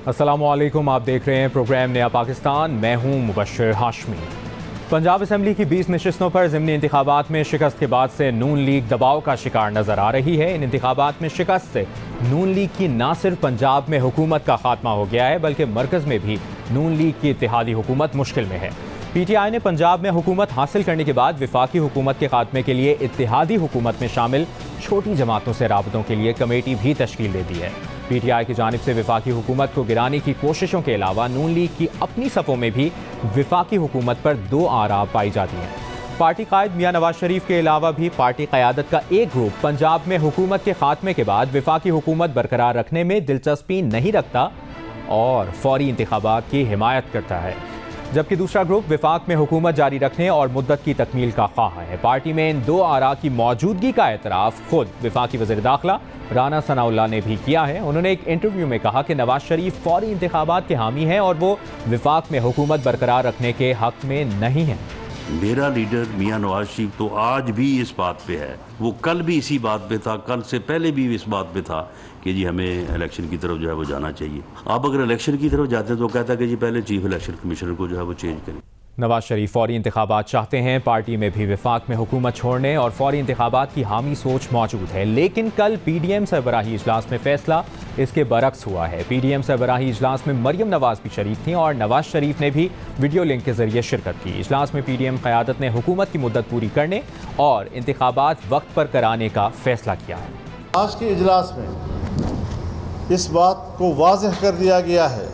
अस्सलामुअलैकुम, आप देख रहे हैं प्रोग्राम नया पाकिस्तान। मैं हूं मुबश्शिर हाशमी। पंजाब असम्बली की 20 नशिस्तों पर ज़िमनी इंतखाबात में शिकस्त के बाद से नून लीग दबाव का शिकार नजर आ रही है। इन इंतखाबात में शिकस्त से नून लीग की न सिर्फ पंजाब में हुकूमत का खात्मा हो गया है, बल्कि मरकज़ में भी नून लीग की इत्तेहादी हुकूमत मुश्किल में है। PTI ने पंजाब में हुकूमत हासिल करने के बाद विफाकी हुकूमत के खात्मे के लिए इत्तेहादी हुकूमत में शामिल छोटी जमातों से राबतों के लिए कमेटी भी तश्कील दे दी है। PTI की जानिब से विफाकी हुकूमत को गिराने की कोशिशों के अलावा नून लीग की अपनी सफ़ों में भी विफाकी हुकूमत पर दो आरा पाई जाती हैं। पार्टी कायद मियां नवाज शरीफ के अलावा भी पार्टी क़यादत का एक ग्रुप पंजाब में हुकूमत के खात्मे के बाद विफाकी हुकूमत बरकरार रखने में दिलचस्पी नहीं रखता और फौरी इंतखाबात की हिमायत करता है, जबकि दूसरा ग्रुप विफाक में हुकूमत जारी रखने और मुद्दत की तकमील का ख्वाह है। पार्टी में इन दो आरा की मौजूदगी का एतराफ़ खुद विफाकी वज़ीर दाखिला राना सनाउल्लाह ने भी किया है। उन्होंने एक इंटरव्यू में कहा कि नवाज शरीफ फौरी इंतखाबात के हामी हैं और वो विफाक में हुकूमत बरकरार रखने के हक में नहीं हैं। मेरा लीडर मियां नवाज शरीफ तो आज भी इस बात पे है, वो कल भी इसी बात पे था, कल से पहले भी इस बात पे था कि जी हमें इलेक्शन की तरफ जो है वो जाना चाहिए। आप अगर इलेक्शन की तरफ जाते हैं तो कहता है कि जी पहले चीफ इलेक्शन कमिश्नर को जो है वो चेंज करें। नवाज शरीफ फौरी इंतखाबात चाहते हैं। पार्टी में भी विफाक में हुकूमत छोड़ने और फौरी इंतखाबात की हामी सोच मौजूद है, लेकिन कल PDM सरबराही इजलास में फैसला इसके बरक्स हुआ है। PDM सरबराही इजलास में मरियम नवाज भी शरीक थीं और नवाज शरीफ ने भी वीडियो लिंक के जरिए शिरकत की। इजलास में PDM क़यादत ने हुकूमत की मुद्दत पूरी करने और इंतखाबात वक्त पर कराने का फैसला किया है। आज के इजलास में इस बात को वाज़ेह कर दिया गया है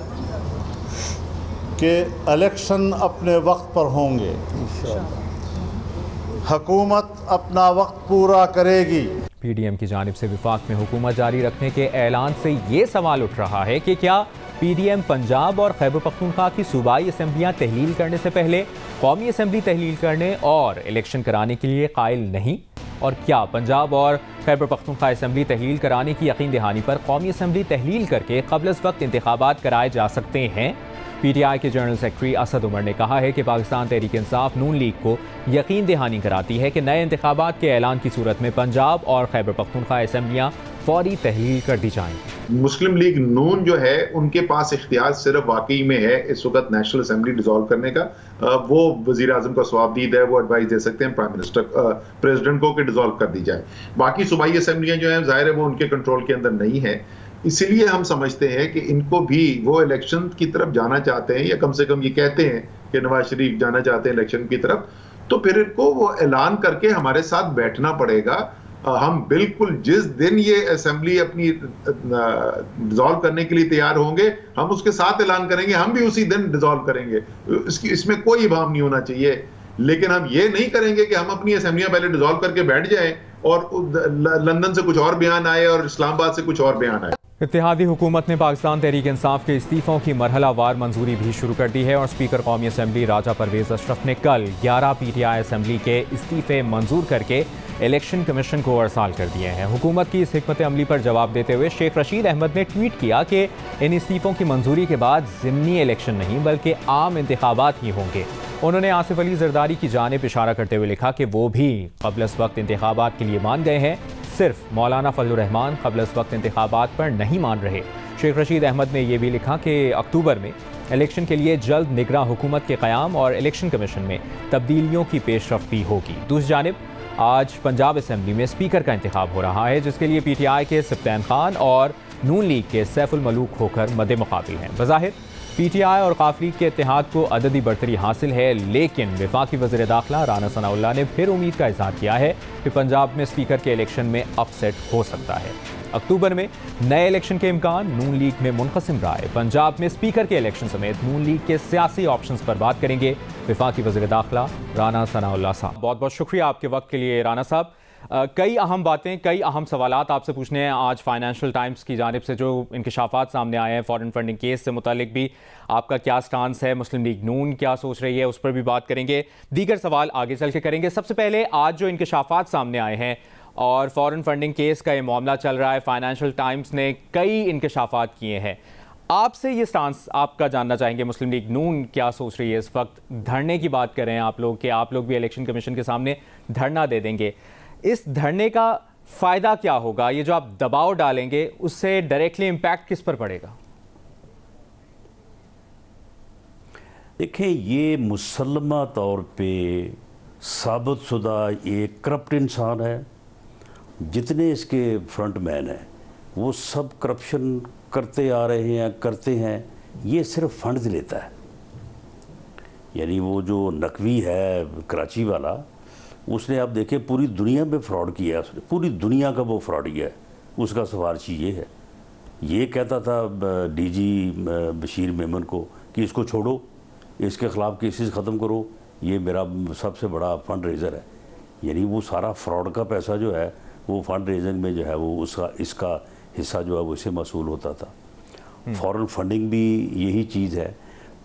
कि इलेक्शन अपने वक्त पर होंगे, हुकूमत अपना वक्त पूरा करेगी। PDM की जानिब से विफाक में हुकूमत जारी रखने के ऐलान से ये सवाल उठ रहा है कि क्या PDM पंजाब और खैबर पख्तूनख्वा की सूबाई असम्बलियाँ तहलील करने से पहले कौमी असम्बली तहलील करने और इलेक्शन कराने के लिए कायल नहीं? और क्या पंजाब और खैबर पख्तूनख्वा असम्बली तहलील कराने की यकीन दहानी पर कौमी असम्बली तहलील करके क़ब्ल अज़ वक्त इंतखाबात कराए जा सकते हैं? PTI के जनरल सेक्रेटरी असद उमर ने कहा है कि पाकिस्तान तहरीक इंसाफ नून लीग को यकीन दहानी कराती है कि नए इंतखाबात के ऐलान की सूरत में पंजाब और खैबर पख्तूनख्वा असम्बलियाँ फौरी तहलील कर दी जाएंगी। मुस्लिम लीग नून जो है उनके पास इख्तियार सिर्फ वाकई में है इस वक्त नेशनल असेंबली डिसॉल्व करने का। वो वजीर आजम का सवाबदीद है, वो एडवाइस दे सकते हैं प्राइम मिनिस्टर प्रेसिडेंट को कि डिसॉल्व कर दी जाए। बाकी सूबाई असम्बलियाँ जो हैं जाहिर है वो उनके कंट्रोल के अंदर नहीं है, इसलिए हम समझते हैं कि इनको भी वो इलेक्शन की तरफ जाना चाहते हैं, या कम से कम ये कहते हैं कि नवाज शरीफ जाना चाहते हैं इलेक्शन की तरफ, तो फिर इनको वो ऐलान करके हमारे साथ बैठना पड़ेगा। हम बिल्कुल जिस दिन ये असेंबली अपनी डिसॉल्व करने के लिए तैयार होंगे हम उसके साथ ऐलान करेंगे, हम भी उसी दिन डिसॉल्व करेंगे। इसमें कोई इबाम नहीं होना चाहिए, लेकिन हम ये नहीं करेंगे कि हम अपनी असेंबलियां पहले डिसॉल्व करके बैठ जाएं और लंदन से कुछ और बयान आए और इस्लामाबाद से कुछ और बयान आए। इत्तेहादी हुकूमत ने पाकिस्तान तहरीक इंसाफ के इस्तीफ़ों की मरहलावार मंजूरी भी शुरू कर दी है और स्पीकर कौमी असम्बली राजा परवेज़ अशरफ ने कल 11 PTI असम्बली के इस्तीफ़े मंजूर करके इलेक्शन कमीशन को अरसाल कर दिए हैं। हुकूमत की इस हिकमत अमली पर जवाब देते हुए शेख रशीद अहमद ने ट्वीट किया कि इन इस्तीफ़ों की मंजूरी के बाद ज़िमनी इलेक्शन नहीं बल्कि आम इंतखाबात ही होंगे। उन्होंने आसिफ अली जरदारी की जानिब इशारा करते हुए लिखा कि वो भी क़ब्ल अज़ वक्त इंतखाबात के लिए मान गए हैं, सिर्फ मौलाना फजलुर रहमान क़ब्ल अज़ वक्त इंतखाबात पर नहीं मान रहे। शेख रशीद अहमद ने यह भी लिखा कि अक्टूबर में इलेक्शन के लिए जल्द निगरां हुकूमत के क़याम और इलेक्शन कमीशन में तब्दीलियों की पेशरफ भी होगी। दूसरी जानिब आज पंजाब असम्बली में स्पीकर का इंतखाब हो रहा है, जिसके लिए PTI के सब्तैन खान और नून लीग के सैफुल मलूक होकर मद्दे मुकाबिल हैं। बज़ाहिर PTI और काफ लीग के इत्तेहाद को अददी बढ़तरी हासिल है, लेकिन वफाकी वज़ीर दाखिला राना सनाउल्लाह ने फिर उम्मीद का इज़हार किया है कि पंजाब में स्पीकर के इलेक्शन में अपसेट हो सकता है। अक्टूबर में नए इलेक्शन के इम्कान, नून लीग में मुनक़सिम राय। पंजाब में स्पीकर के इलेक्शन समेत नून लीग के सियासी ऑप्शंस पर बात करेंगे वफाकी वज़ीर दाखिला राना सनाउल्लाह साहब। बहुत बहुत शुक्रिया आपके वक्त के लिए राना साहब। कई अहम बातें, कई अहम सवालात आपसे पूछने हैं। आज फाइनेंशियल टाइम्स की जानिब से जो इंकशाफात सामने आए हैं फॉरेन फंडिंग केस से मुतालिक भी आपका क्या स्टांस है, मुस्लिम लीग नून क्या सोच रही है, उस पर भी बात करेंगे। दीगर सवाल आगे चल के करेंगे। सबसे पहले आज जो इंकशाफात सामने आए हैं और फॉरेन फंडिंग केस का ये मामला चल रहा है, फाइनेंशियल टाइम्स ने कई इंकशाफात किए हैं। आपसे ये स्टांस आपका जानना चाहेंगे, मुस्लिम लीग नून क्या सोच रही है इस वक्त? धरने की बात कर रहे हैं आप लोग कि आप लोग भी इलेक्शन कमीशन के सामने धरना दे देंगे। इस धरने का फ़ायदा क्या होगा? ये जो आप दबाव डालेंगे उससे डायरेक्टली इम्पैक्ट किस पर पड़ेगा? देखें, ये मुसल्लमा तौर पे साबितशुदा एक करप्ट इंसान है। जितने इसके फ्रंट मैन हैं वो सब करप्शन करते आ रहे हैं, करते हैं। ये सिर्फ फंड्स लेता है। यानी वो जो नकवी है कराची वाला, उसने आप देखें पूरी दुनिया में फ्रॉड किया है। उसने पूरी दुनिया का वो फ्रॉड किया है। उसका सिफारशी ये है, ये कहता था डीजी बशीर मेमन को कि इसको छोड़ो, इसके ख़िलाफ़ केसेस ख़त्म करो, ये मेरा सबसे बड़ा फंड रेज़र है। यानी वो सारा फ्रॉड का पैसा जो है वो फंड रेजिंग में जो है वो इसका हिस्सा जो है वो इससे मसूल होता था। फॉरेन फंडिंग भी यही चीज़ है।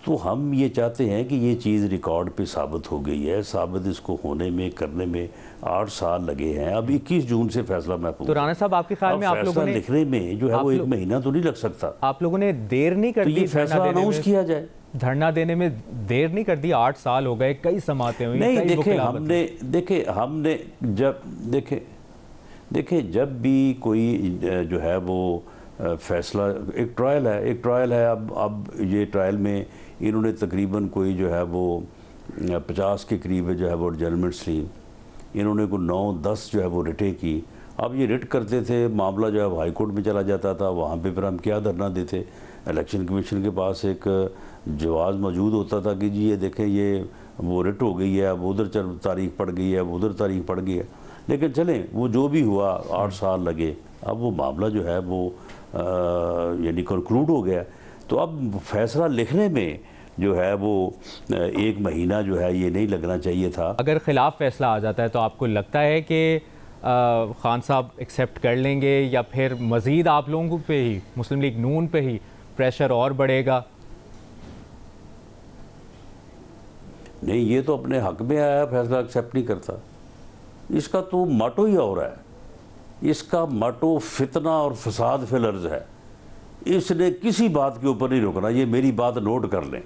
तो हम ये चाहते हैं कि ये चीज़ रिकॉर्ड पे साबित हो गई है। साबित इसको होने में करने में 8 साल लगे हैं। अब 21 जून से फैसला महफूज। तो राणा साहब, आपके ख्याल में आप लोगों ने लिखने में जो है वो 1 महीना तो नहीं लग सकता। आप लोगों ने देर नहीं कर दी? तो ये फैसला अनाउंस किया जाए। धरना देने में देर नहीं कर दी? 8 साल हो गए, कई समातें हुई। नहीं, देखें जब भी कोई जो है वो फैसला, एक ट्रायल है। अब ये ट्रायल में इन्होंने तकरीबन कोई जो है वो 50 के करीब जो है वो जजमेंट्स ली। इन्होंने को 9-10 जो है वो रिटें की। अब ये रिट करते थे, मामला जो है हाई कोर्ट में चला जाता था। वहाँ पे फिर हम क्या धरना देते? इलेक्शन कमीशन के पास एक जवाब मौजूद होता था कि जी ये देखें, ये वो रिट हो गई है, अब उधर तारीख पड़ गई है, अब उधर तारीख पड़ गई है। लेकिन चलें, वो जो भी हुआ, 8 साल लगे। अब वो मामला जो है वो यानी कंक्लूड हो गया। तो अब फैसला लिखने में जो है वो 1 महीना जो है ये नहीं लगना चाहिए था। अगर खिलाफ फैसला आ जाता है तो आपको लगता है कि खान साहब एक्सेप्ट कर लेंगे, या फिर मज़ीद आप लोगों पे ही, मुस्लिम लीग नून पे ही प्रेशर और बढ़ेगा? नहीं, ये तो अपने हक में आया, फैसला एक्सेप्ट नहीं करता। इसका तो माटो ही और है। इसका माटो फितना और फसाद फिल अर्ज़ है। इसने किसी बात के ऊपर नहीं रुकना। ये मेरी बात नोट कर लें।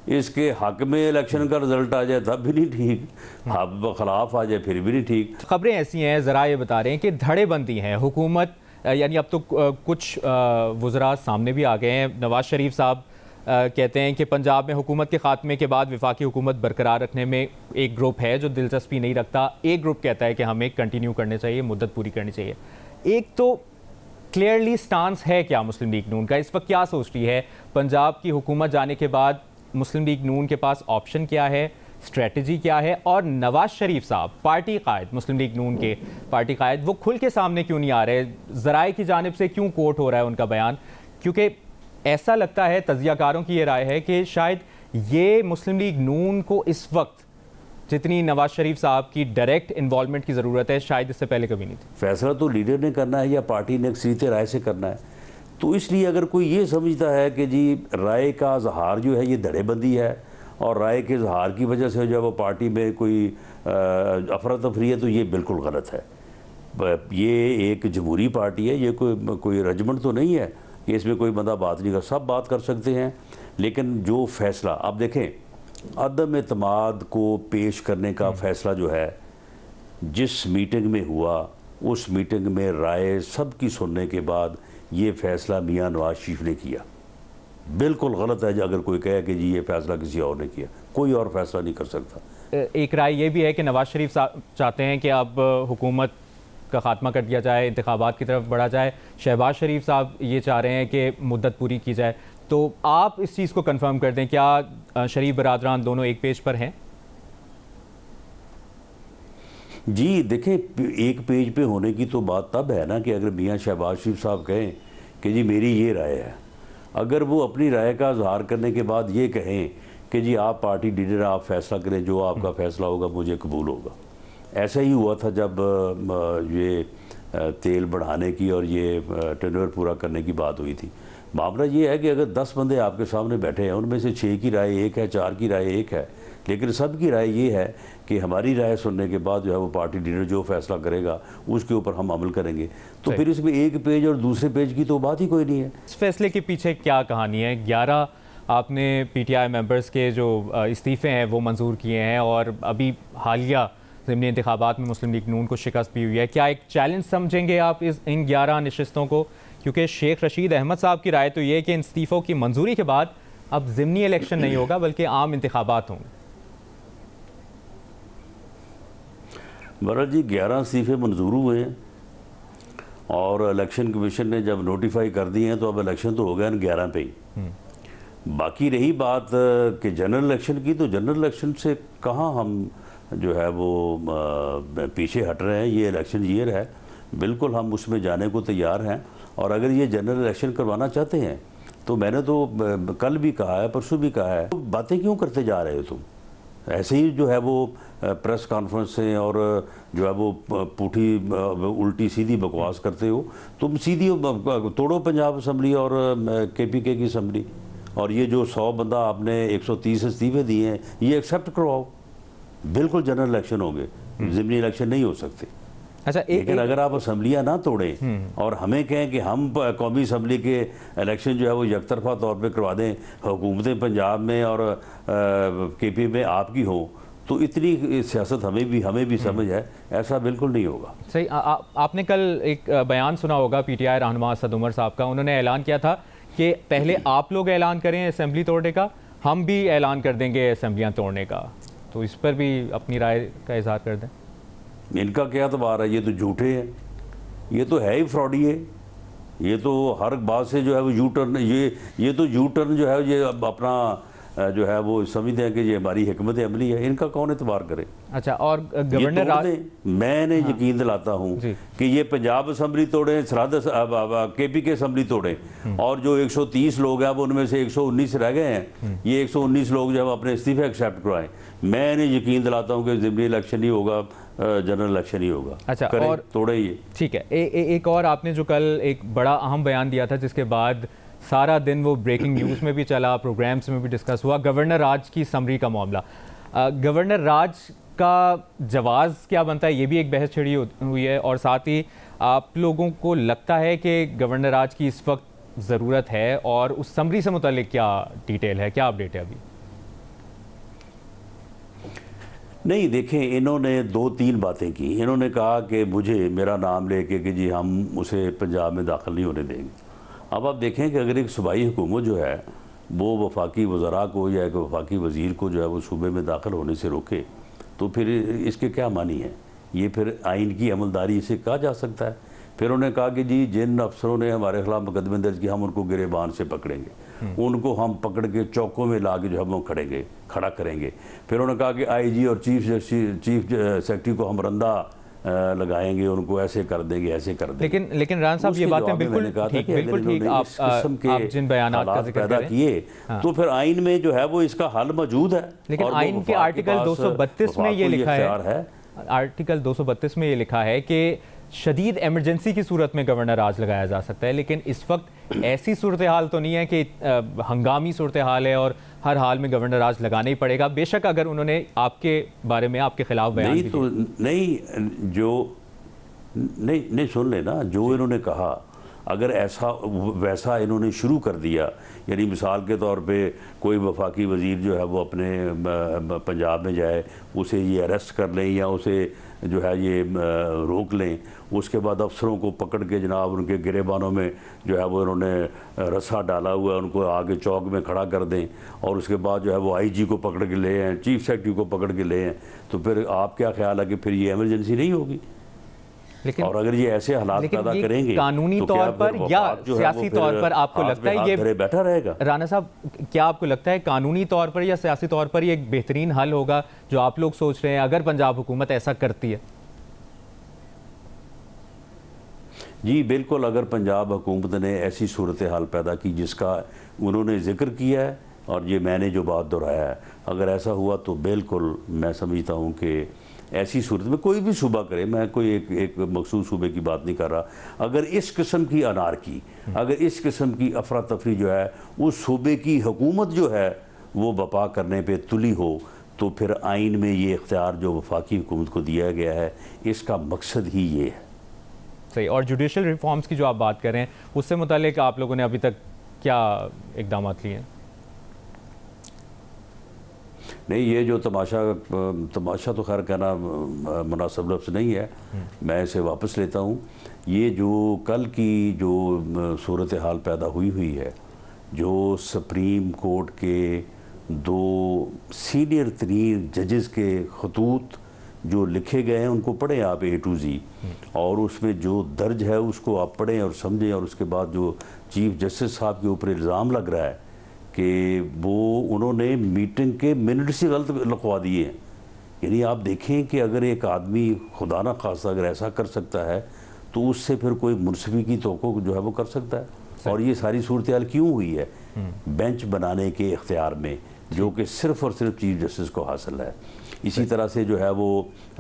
इसके हक में इलेक्शन का रिजल्ट आ जाए तब भी नहीं ठीक, अब खिलाफ आ जाए फिर भी नहीं ठीक। खबरें ऐसी हैं, ज़रा ये बता रहे हैं कि धड़ेबंदी है हुकूमत, यानी अब तो कुछ वज़रा सामने भी आ गए हैं। नवाज शरीफ साहब कहते हैं कि पंजाब में हुकूमत के खात्मे के बाद वफाकी हुकूमत बरकरार रखने में एक ग्रुप है जो दिलचस्पी नहीं रखता, एक ग्रुप कहता है कि हमें कंटिन्यू करने चाहिए, मुद्दत पूरी करनी चाहिए। एक तो क्लियरली स्टांस है क्या मुस्लिम लीग नून का? इस वक्त क्या सोच रही है? पंजाब की हुकूमत जाने के बाद मुस्लिम लीग नून के पास ऑप्शन क्या है, स्ट्रेटजी क्या है? और नवाज शरीफ साहब, पार्टी कायद, मुस्लिम लीग नून के पार्टी कायद, वो खुल के सामने क्यों नहीं आ रहे? ज़राए की जानिब से क्यों कोट हो रहा है उनका बयान? क्योंकि ऐसा लगता है, तजियाकारों की ये राय है कि शायद ये मुस्लिम लीग नून को इस वक्त जितनी नवाज शरीफ साहब की डायरेक्ट इन्वॉल्वमेंट की ज़रूरत है, शायद इससे पहले कभी नहीं थी। फैसला तो लीडर ने करना है या पार्टी ने अक्सरियत राय से करना है। तो इसलिए अगर कोई ये समझता है कि जी राय का इजहार जो है ये धड़ेबंदी है और राय के इजहार की वजह से जो है वो पार्टी में कोई अफरा तफरी है, तो ये बिल्कुल गलत है। ये एक जमहूरी पार्टी है, ये कोई रजमेंट तो नहीं है कि इसमें कोई बंदा बात नहीं कर, सब बात कर सकते हैं। लेकिन जो फैसला आप देखें, अदम एतमाद को पेश करने का फैसला जो है जिस मीटिंग में हुआ, उस मीटिंग में राय सबकी सुनने के बाद ये फैसला मियां नवाज शरीफ ने किया। बिल्कुल गलत है अगर कोई कहे कि जी ये फैसला किसी और ने किया। कोई और फैसला नहीं कर सकता। एक राय ये भी है कि नवाज शरीफ चाहते हैं कि अब हुकूमत का खात्मा कर दिया जाए, इंतखाबात की तरफ बढ़ा जाए। शहबाज शरीफ साहब ये चाह रहे हैं कि मुद्दत पूरी की जाए। तो आप इस चीज़ को कंफर्म कर दें, क्या शरीफ बरादरान दोनों एक पेज पर हैं? जी देखें, एक पेज पे होने की तो बात तब है ना कि अगर मियां शहबाज शरीफ साहब कहें कि जी मेरी ये राय है। अगर वो अपनी राय का इजहार करने के बाद ये कहें कि जी आप पार्टी लीडर, आप फैसला करें, जो आपका फैसला होगा मुझे कबूल होगा। ऐसा ही हुआ था जब ये तेल बढ़ाने की और ये टेन्योर पूरा करने की बात हुई थी। मामला ये है कि अगर 10 बंदे आपके सामने बैठे हैं, उनमें से 6 की राय एक है, 4 की राय एक है, लेकिन सब की राय ये है कि हमारी राय सुनने के बाद जो है वो पार्टी लीडर जो फैसला करेगा उसके ऊपर हम अमल करेंगे। तो फिर इसमें एक पेज और दूसरे पेज की तो बात ही कोई नहीं है। इस फैसले के पीछे क्या कहानी है? 11 आपने PTI मेंबर्स के जो इस्तीफ़े हैं वो मंजूर किए हैं और अभी हालिया ज़िमनी इंतखाबात में मुस्लिम लीग नून को शिकस्त भी हुई है। क्या एक चैलेंज समझेंगे आप इन 11 नशिस्तों को? क्योंकि शेख रशीद अहमद साहब की राय तो ये है कि इन इस्तीफ़ों की मंजूरी के बाद अब ज़िमनी इलेक्शन नहीं होगा बल्कि आम इंतखाबात होंगे। बहरहाल जी 11 इस्तीफे मंजूर हुए हैं और इलेक्शन कमीशन ने जब नोटिफाई कर दिए हैं तो अब इलेक्शन तो हो गया 11 पे ही। बाकी रही बात कि जनरल इलेक्शन की, तो जनरल इलेक्शन से कहाँ हम जो है वो पीछे हट रहे हैं। ये इलेक्शन ईयर है, बिल्कुल हम उसमें जाने को तैयार हैं। और अगर ये जनरल इलेक्शन करवाना चाहते हैं तो मैंने तो कल भी कहा है, परसों भी कहा है, तो बातें क्यों करते जा रहे हो तुम? ऐसे ही जो है वो प्रेस कॉन्फ्रेंस से और जो है वो पूठी उल्टी सीधी बकवास करते हो। तुम सीधी तोड़ो पंजाब असम्बली और KPK की असम्बली, और ये जो 100 बंदा आपने 130 इस्तीफे दिए हैं ये एक्सेप्ट करवाओ, बिल्कुल जनरल इलेक्शन होंगे, ज़िमनी इलेक्शन नहीं हो सकते। अच्छा, लेकिन अगर आप असम्बलियाँ ना तोड़ें और हमें कहें कि हम कौमी असम्बली के इलेक्शन जो है वो यकतरफा तौर पे करवा दें, हुकूमतें पंजाब में और KP में आपकी हो, तो इतनी सियासत हमें भी समझ है, ऐसा बिल्कुल नहीं होगा। सही। आपने कल एक बयान सुना होगा PTI रहनुमा असद उमर साहब का। उन्होंने ऐलान किया था कि पहले आप लोग ऐलान करें असेंबली तोड़ने का, हम भी ऐलान कर देंगे असेंबलियाँ तोड़ने का। तो इस पर भी अपनी राय का इजहार कर दें। इनका क्या एतबार है? ये तो झूठे हैं, ये तो है ही फ्रॉडी है। ये तो हर बात से जो है वो यू टर्न, ये तो यू टर्न जो है ये अपना जो है वो समझते हैं कि ये हमारी हिकमत अमली है। इनका कौन एतबार करे? अच्छा, और गवर्नर मैंने यकीन दिलाता हूँ कि ये पंजाब असम्बली तोड़ें, सरहद KPK असम्बली तोड़ें, और जो 130 लोग हैं वो उनमें से 119 रह गए हैं, ये 119 लोग जब अपने इस्तीफे एक्सेप्ट करवाएं, मैंने यकीन दिलाता हूँ कि ज़िमनी इलेक्शन नहीं होगा, जनरल इलेक्शन ही होगा। अच्छा, और तोड़े ये ठीक है। एक और आपने जो कल एक बड़ा अहम बयान दिया था जिसके बाद सारा दिन वो ब्रेकिंग न्यूज़ में भी चला, प्रोग्राम्स में भी डिस्कस हुआ, गवर्नर राज की समरी का मामला। गवर्नर राज का जवाब क्या बनता है, ये भी एक बहस छिड़ी हुई है। और साथ ही आप लोगों को लगता है कि गवर्नर राज की इस वक्त ज़रूरत है, और उस समरी से मुतालिक क्या डिटेल है, क्या अपडेट है अभी? नहीं, देखें, इन्होंने 2-3 बातें की। इन्होंने कहा कि मुझे मेरा नाम लेके कि जी हम उसे पंजाब में दाखिल नहीं होने देंगे। अब आप देखें कि अगर एक सूबाई हुकूमत जो है वो वफाकी वज़रा को या एक वफाकी वज़ीर को जो है वो सूबे में दाखिल होने से रोके, तो फिर इसके क्या मानी है? ये फिर आइन की अमलदारी इसे कहा जा सकता है? फिर उन्होंने कहा कि जी जिन अफसरों ने हमारे खिलाफ मुकदमे दर्ज किए हम उनको गिरेबान से पकड़ेंगे, उनको हम पकड़ के चौकों में ला के जो हम खड़ा करेंगे। फिर उन्होंने कहा कि IG और चीफ सेक्रेटरी को हम रंदा लगाएंगे, उनको ऐसे कर देंगे, ऐसे कर देंगे। लेकिन रान साहब ये बातें बिल्कुल ठीक आप जिन बयानात का जिक्र पैदा किए तो फिर आइन में जो है वो इसका हल मौजूद है। लेकिन आइन के आर्टिकल 232 में ये लिखा है, आर्टिकल 232 में ये लिखा है कि शदीद एमरजेंसी की सूरत में गवर्नर राज लगाया जा सकता है। लेकिन इस वक्त ऐसी सूरत हाल तो नहीं है कि हंगामी सूरत हाल है और हर हाल में गवर्नर राज लगाना ही पड़ेगा। बेशक अगर उन्होंने आपके बारे में आपके खिलाफ बयान नहीं तो नहीं सुन लेना, जो इन्होंने कहा अगर ऐसा वैसा इन्होंने शुरू कर दिया, यानी मिसाल के तौर पे कोई वफाकी वज़ीर जो है वो अपने पंजाब में जाए, उसे ये अरेस्ट कर लें या उसे जो है ये रोक लें, उसके बाद अफसरों को पकड़ के जनाब उनके गिरेबानों में जो है वो इन्होंने रस्सा डाला हुआ है, उनको आगे चौक में खड़ा कर दें, और उसके बाद जो है वो IG को पकड़ के ले आएँ, चीफ सेक्रेटरी को पकड़ के ले आएँ, तो फिर आप क्या ख्याल है कि फिर ये एमरजेंसी नहीं होगी? लेकिन और अगर ये ऐसे हालात पैदा करेंगे कानूनी तो तौर पर या सियासी तौर पर आपको लगता है ये बैठा रहेगा? राणा साहब, क्या आपको लगता है कानूनी तौर पर या सियासी तौर पर ये एक बेहतरीन हल होगा जो आप लोग सोच रहे हैं अगर पंजाब हुकूमत ऐसा करती है? जी बिल्कुल, अगर पंजाब हुकूमत ने ऐसी सूरत हाल पैदा की जिसका उन्होंने जिक्र किया है और ये मैंने जो बात दोहराया है, अगर ऐसा हुआ तो बिल्कुल मैं समझता हूँ कि ऐसी सूरत में कोई भी सूबा करे, मैं कोई एक मखसूस सूबे की बात नहीं कर रहा, अगर इस किस्म की अनारकी, अगर इस किस्म की अफरा तफरी जो है उस सूबे की हुकूमत जो है वो बपा करने पे तुली हो, तो फिर आइन में ये इख्तियार जो वफाकी हुकूमत को दिया गया है इसका मकसद ही ये है। सही। और जुडिशल रिफॉर्म्स की जो आप बात कर रहे हैं उससे मुतालिक आप लोगों ने अभी तक क्या इक़दाम लिए हैं? नहीं, ये जो तमाशा तो खैर कहना मुनासिब लफ्ज़ नहीं है, मैं इसे वापस लेता हूँ। ये जो कल की जो सूरत हाल पैदा हुई है, जो सुप्रीम कोर्ट के 2 सीनियर तरीन जजेस के खतूत जो लिखे गए हैं उनको पढ़ें आप A to Z, और उसमें जो दर्ज है उसको आप पढ़ें और समझें। और उसके बाद जो चीफ जस्टिस साहब के ऊपर इल्ज़ाम लग रहा है कि वो उन्होंने मीटिंग के मिनट से गलत लिखवा दिए हैं, यानी आप देखें कि अगर एक आदमी खुदा न खास्ता अगर ऐसा कर सकता है तो उससे फिर कोई मुनसिफी की तोक़ो जो है वो कर सकता है। और ये सारी सूरत हाल क्यों हुई है? बेंच बनाने के इख्तियार में, जो कि सिर्फ़ और सिर्फ चीफ जस्टिस को हासिल है। इसी तरह से जो है वो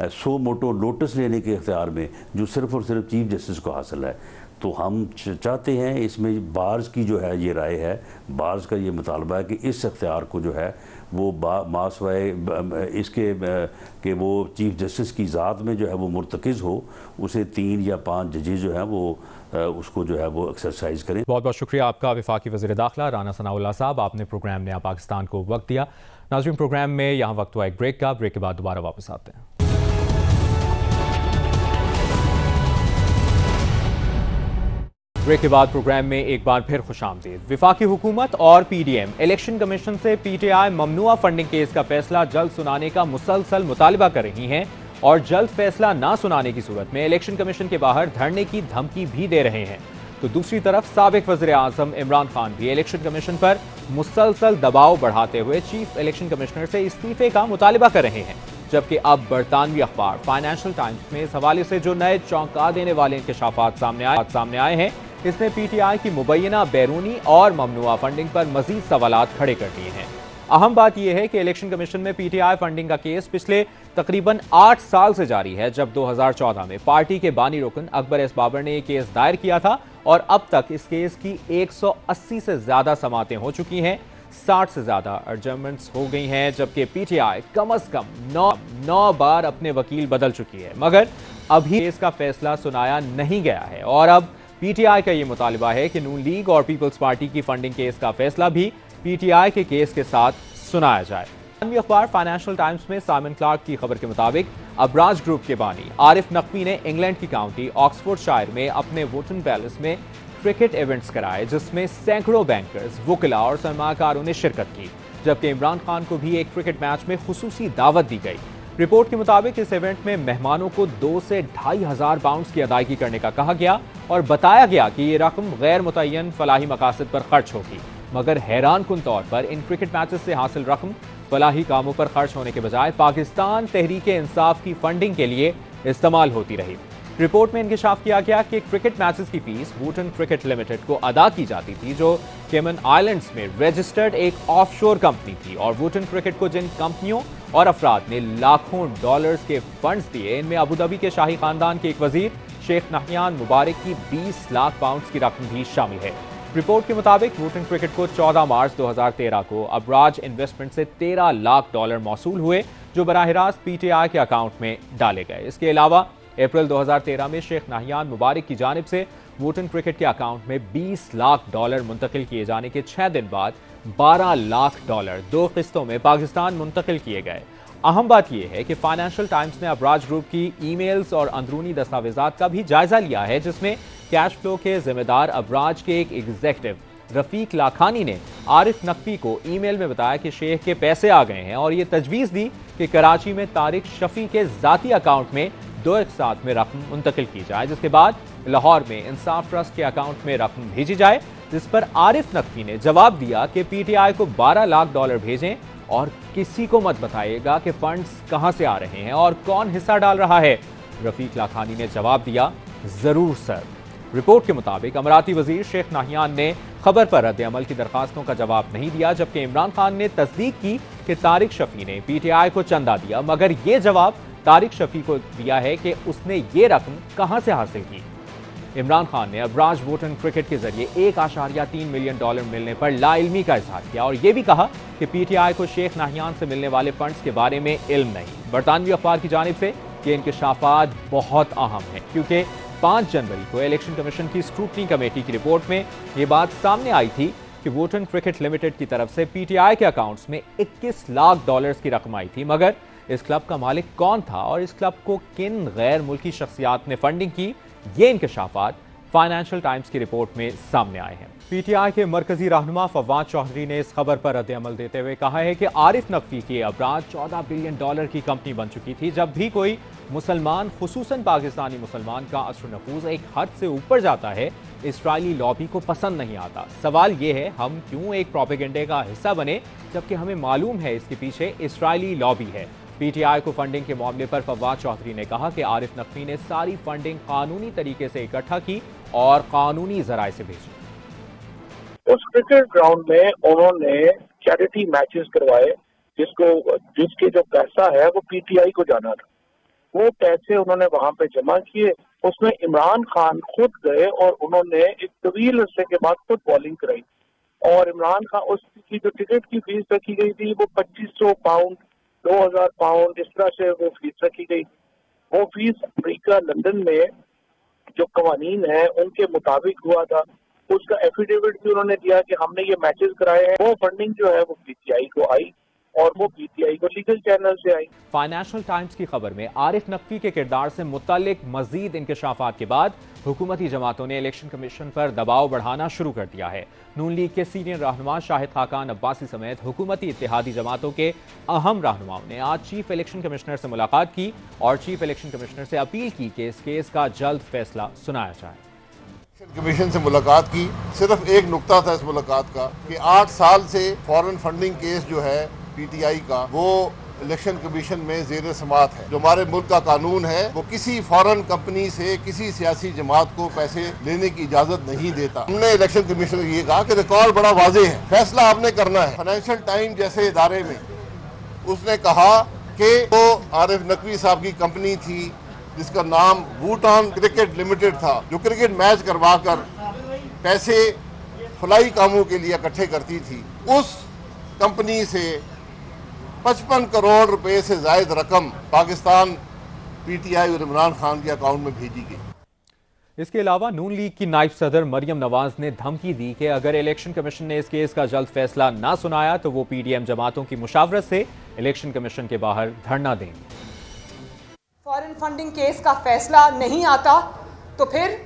सो मोटो नोटिस लेने के इख्तियार में, जो सिर्फ़ और सिर्फ चीफ जस्टिस को हासिल है। तो हम चाहते हैं इसमें बार्स की जो है ये राय है, बार्स का ये मुतालबा है कि इस इख्तियार को जो है वो मासवाए इसके कि वो चीफ जस्टिस की ज़ात में जो है वो मुर्तकिज़ हो, उसे 3 या 5 जजेस जो हैं वो उसको जो है वो एक्सरसाइज करें। बहुत बहुत शुक्रिया आपका वफाकी वज़ीर दाखिला राना सनाउल्लाह साहब, आपने प्रोग्राम नया पाकिस्तान को वक्त दिया। नाज़रीन, प्रोग्राम में यहाँ वक्त हुआ एक ब्रेक का, ब्रेक के बाद दोबारा वापस आते हैं। ब्रेक के बाद प्रोग्राम में एक बार फिर खुशामदीद। विफाकी हुकूमत और PDM इलेक्शन कमीशन से PTI ममनुआ फंडिंग केस का फैसला जल्द सुनाने का मुसलसल मुतालबा कर रही हैं और जल्द फैसला ना सुनाने की सूरत में इलेक्शन कमीशन के बाहर धरने की धमकी भी दे रहे हैं। तो दूसरी तरफ साबिक वज़ीर आज़म इमरान खान भी इलेक्शन कमीशन पर मुसलसल दबाव बढ़ाते हुए चीफ इलेक्शन कमिश्नर से इस्तीफे का मुतालबा कर रहे हैं। जबकि अब बरतानवी अखबार फाइनेंशियल टाइम्स में इस हवाले से जो नए चौंका देने वाले इंकशाफात सामने आए हैं, इसने PTI की मुबैना बैरूनी और ममनुआ फंडिंग पर मजीद सवालात खड़े कर दिए हैं। अहम बात यह है कि इलेक्शन कमीशन में PTI फंडिंग का केस पिछले तकरीबन 8 साल से जारी है, जब 2014 में पार्टी के बानी रुकन अकबर एस बाबर ने यह केस दायर किया था और अब तक इस केस की 180 से ज्यादा समातें हो चुकी हैं, 60 से ज्यादा एडजर्नमेंट्स हो गई हैं, जबकि PTI कम अज कम 9 बार अपने वकील बदल चुकी है, मगर अभी केस का फैसला सुनाया नहीं गया है। और अब PTI का यह मुतालिबा है कि नून लीग और पीपल्स पार्टी की फंडिंग केस का फैसला भी PTI के केस के साथ सुनाया जाए। अखबार फाइनेंशियल टाइम्स में साइमन क्लार्क की खबर के मुताबिक अबराज ग्रुप के बानी आरिफ नकवी ने इंग्लैंड की काउंटी ऑक्सफोर्डशायर में अपने वोटन पैलेस में क्रिकेट इवेंट्स कराए, जिसमें सैकड़ों बैंकर्स, वुकला और सरमाकारों ने शिरकत की, जबकि इमरान खान को भी एक क्रिकेट मैच में खुसूसी दावत दी गई। रिपोर्ट के मुताबिक इस इवेंट में मेहमानों को 2 से 2,500 पाउंड की अदायगी करने का कहा गया और बताया गया कि ये रकम गैर मुतय्यन फलाही मकासद पर खर्च होगी, मगर हैरान कुन तौर पर इन क्रिकेट मैचेस से हासिल रकम फलाही कामों पर खर्च होने के बजाय पाकिस्तान तहरीके इंसाफ की फंडिंग के लिए इस्तेमाल होती रही। रिपोर्ट में इंकशाफ किया गया कि क्रिकेट मैचेस की फीस वूटन क्रिकेट लिमिटेड को अदा की जाती थी, जो केमन आइलैंड्स में रजिस्टर्ड एक ऑफशोर कंपनी थी, और वूटन क्रिकेट को जिन कंपनियों और अफराद ने लाखों डॉलर्स के फंड्स दिए, इनमें अबूधाबी के शाही खानदान के एक वजीर शेख नहयान मुबारक की 20 लाख पाउंड की रकम भी शामिल है। रिपोर्ट के मुताबिक वूटन क्रिकेट को 14 मार्च 2013 को अबराज इन्वेस्टमेंट से 13 लाख डॉलर मौसूल हुए, जो बराह रास्त PTI के अकाउंट में डाले गए। इसके अलावा अप्रैल 2013 में शेख नहयान मुबारक की जानिब से वूटन क्रिकेट के अकाउंट में 20 लाख डॉलर मुंतकिल किए जाने के 6 दिन बाद 12 लाख डॉलर 2 किस्तों में पाकिस्तान मुंतकिल किए गए। अहम बात यह है कि फाइनेंशियल टाइम्स ने अबराज ग्रुप की ईमेल्स और अंदरूनी दस्तावेजात का भी जायजा लिया है, जिसमें कैश फ्लो के जिम्मेदार अबराज के एक एग्जीक्यूटिव रफीक लाखानी ने आरिफ नकवी को ईमेल में बताया कि शेख के पैसे आ गए हैं और ये तजवीज़ दी कि कराची में तारिक शफी के जाती अकाउंट में 2 एक साथ में रकम मुंतकिल की जाए, जिसके बाद लाहौर में इंसाफ ट्रस्ट के अकाउंट में रकम भेजी जाए, जिस पर आरिफ नकवी ने जवाब दिया कि PTI को 12 लाख डॉलर भेजें और किसी को मत बताइएगा कि फंड्स कहां से आ रहे हैं और कौन हिस्सा डाल रहा है। रफीक लाखानी ने जवाब दिया, जरूर सर। रिपोर्ट के मुताबिक अमराती वजीर शेख नाहियान ने खबर पर रद्द अमल की दरखास्तों का जवाब नहीं दिया, जबकि इमरान खान ने तस्दीक की कि तारिक शफी ने PTI को चंदा दिया, मगर यह जवाब तारिक शफी को दिया है कि उसने ये रकम कहां से हासिल की। इमरान खान ने अबराज वोटन क्रिकेट के जरिए 1.3 मिलियन डॉलर मिलने पर लाइल्मी का इजहार किया और यह भी कहा कि PTI को शेख नाहियान से मिलने वाले फंड्स के बारे में इल्म नहीं। बरतानवी अखबार की जानिब से ये इंकशाफात बहुत अहम है, क्योंकि 5 जनवरी को इलेक्शन कमीशन की स्क्रूटनी कमेटी की रिपोर्ट में यह बात सामने आई थी कि वोटन क्रिकेट लिमिटेड की तरफ से PTI के अकाउंट्स में 21 लाख डॉलर्स की रकम आई थी, मगर इस क्लब का मालिक कौन था और इस क्लब को किन गैर मुल्की शख्सियात ने फंडिंग की, ये इंकशाफात फाइनेंशियल टाइम्स की रिपोर्ट में सामने आए हैं। पीटीआई के मरकजी रहनुमा फवाद चौधरी ने इस खबर पर रद्द-ए-अमल देते हुए कहा है कि आरिफ नकवी की अबराज $14 बिलियन की कंपनी बन चुकी थी। जब भी कोई मुसलमान, खुसूसन पाकिस्तानी मुसलमान का असर नफूज एक हद से ऊपर जाता है, इस्राइली लॉबी को पसंद नहीं आता। सवाल ये है, हम क्यों एक प्रोपेगेंडे का हिस्सा बने जबकि हमें मालूम है इसके पीछे इस्राइली लॉबी है। पीटीआई को फंडिंग के मामले पर फवाद चौधरी ने कहा कि आरिफ नकवी ने सारी फंडिंग कानूनी तरीके से इकट्ठा की और कानूनी जराए से भेजी। उस क्रिकेट ग्राउंड में उन्होंने चैरिटी मैचेस करवाए, जिसके जो पैसा है वो पीटीआई को जाना था। वो पैसे उन्होंने वहां पे जमा किए। उसमें इमरान खान खुद गए और उन्होंने एक तवील अरसे के बाद खुद बॉलिंग कराई। और इमरान खान, उसकी जो टिकट की फीस रखी गई थी वो 2500 पाउंड, 2000 पाउंड, इस तरह से वो फीस रखी गई। वो फीस अमेरिका लंदन में जो कवानीन है उनके मुताबिक हुआ था। उसका एफिडेविट भी उन्होंने दिया कि हमने ये मैचेस कराए हैं। वो फंडिंग जो है वो पीटीआई को आई और वो पीटीआई को लीगल चैनल से आई। फाइनेंशियल टाइम्स की खबर में आरिफ नकवी के किरदार से मुतालिक मजीद इंकशाफात के बाद हुकूमती जमातों ने इलेक्शन कमीशन पर दबाव बढ़ाना शुरू कर दिया है। नून लीग के सीनियर रहनुमा शाहिद खाकान अब्बासी समेत हुकूमती इत्तेहादी जमातों के अहम रहनुमाओं ने आज चीफ इलेक्शन कमिश्नर से मुलाकात की और चीफ इलेक्शन कमिश्नर से अपील की कि इस केस का जल्द फैसला सुनाया जाए। कमीशन से मुलाकात की, सिर्फ एक नुक्ता था इस मुलाकात का कि 8 साल से फॉरेन फंडिंग केस जो है पीटीआई का, वो इलेक्शन कमीशन में ज़ेर समात है। जो हमारे मुल्क का कानून है वो किसी फॉरेन कंपनी से किसी सियासी जमात को पैसे लेने की इजाज़त नहीं देता। हमने इलेक्शन कमीशन को ये कहा कि रिकॉर्ड बड़ा वाज़ेह है, फैसला आपने करना है। फाइनेंशियल टाइम जैसे इदारे में उसने कहा कि वो आरिफ नकवी साहब की कंपनी थी जिसका नाम भूटान क्रिकेट लिमिटेड था, जो क्रिकेट मैच करवा कर पैसे फलाई कामों के लिए इकट्ठे करती थी। उस कंपनी से 55 करोड़ रुपए से ज्यादा रकम पाकिस्तान पीटीआई और इमरान खान के अकाउंट में भेजी गई। इसके अलावा नून लीग की नायब सदर मरियम नवाज ने धमकी दी कि अगर इलेक्शन कमीशन ने इस केस का जल्द फैसला ना सुनाया तो वो पीडीएम जमातों की मुशावरत से इलेक्शन कमीशन के बाहर धरना देंगे। फॉरेन फंडिंग केस का फैसला नहीं आता तो फिर